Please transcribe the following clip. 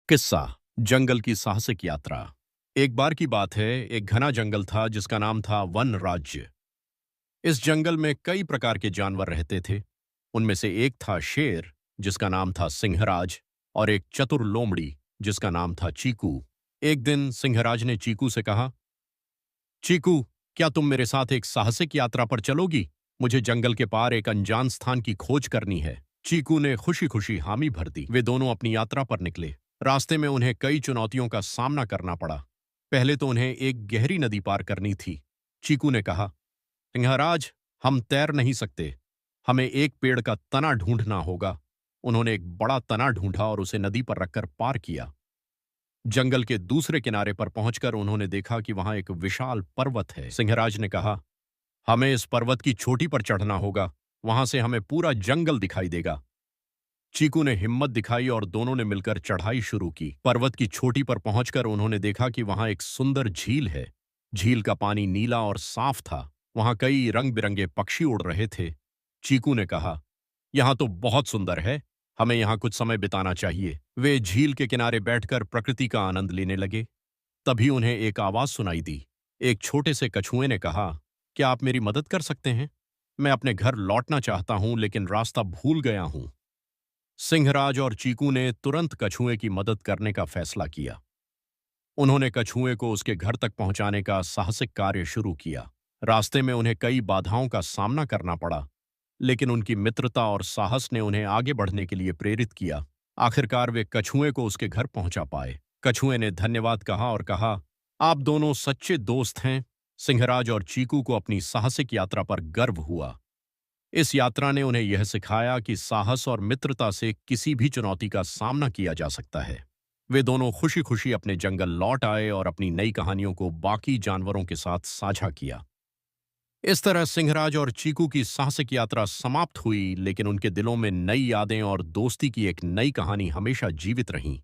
किस्सा जंगल की साहसिक यात्रा। एक बार की बात है, एक घना जंगल था जिसका नाम था वन राज्य। इस जंगल में कई प्रकार के जानवर रहते थे। उनमें से एक था शेर, जिसका नाम था सिंहराज, और एक चतुर लोमड़ी, जिसका नाम था चीकू। एक दिन सिंहराज ने चीकू से कहा, चीकू, क्या तुम मेरे साथ एक साहसिक यात्रा पर चलोगी? मुझे जंगल के पार एक अनजान स्थान की खोज करनी है। चीकू ने खुशी खुशी हामी भर दी। वे दोनों अपनी यात्रा पर निकले। रास्ते में उन्हें कई चुनौतियों का सामना करना पड़ा। पहले तो उन्हें एक गहरी नदी पार करनी थी। चीकू ने कहा, सिंहराज, हम तैर नहीं सकते। हमें एक पेड़ का तना ढूंढना होगा। उन्होंने एक बड़ा तना ढूंढा और उसे नदी पर रखकर पार किया। जंगल के दूसरे किनारे पर पहुंचकर उन्होंने देखा कि वहां एक विशाल पर्वत है। सिंहराज ने कहा, हमें इस पर्वत की चोटी पर चढ़ना होगा। वहां से हमें पूरा जंगल दिखाई देगा। चीकू ने हिम्मत दिखाई और दोनों ने मिलकर चढ़ाई शुरू की। पर्वत की चोटी पर पहुंचकर उन्होंने देखा कि वहां एक सुंदर झील है। झील का पानी नीला और साफ था। वहां कई रंग बिरंगे पक्षी उड़ रहे थे। चीकू ने कहा, यहां तो बहुत सुंदर है। हमें यहां कुछ समय बिताना चाहिए। वे झील के किनारे बैठकर प्रकृति का आनंद लेने लगे। तभी उन्हें एक आवाज सुनाई दी। एक छोटे से कछुए ने कहा, क्या आप मेरी मदद कर सकते हैं? मैं अपने घर लौटना चाहता हूं, लेकिन रास्ता भूल गया हूं। सिंहराज और चीकू ने तुरंत कछुए की मदद करने का फैसला किया। उन्होंने कछुए को उसके घर तक पहुंचाने का साहसिक कार्य शुरू किया। रास्ते में उन्हें कई बाधाओं का सामना करना पड़ा, लेकिन उनकी मित्रता और साहस ने उन्हें आगे बढ़ने के लिए प्रेरित किया। आखिरकार वे कछुए को उसके घर पहुंचा पाए। कछुए ने धन्यवाद कहा और कहा, आप दोनों सच्चे दोस्त हैं। सिंहराज और चीकू को अपनी साहसिक यात्रा पर गर्व हुआ। इस यात्रा ने उन्हें यह सिखाया कि साहस और मित्रता से किसी भी चुनौती का सामना किया जा सकता है। वे दोनों खुशी खुशी अपने जंगल लौट आए और अपनी नई कहानियों को बाकी जानवरों के साथ साझा किया। इस तरह सिंहराज और चीकू की साहसिक यात्रा समाप्त हुई, लेकिन उनके दिलों में नई यादें और दोस्ती की एक नई कहानी हमेशा जीवित रहीं।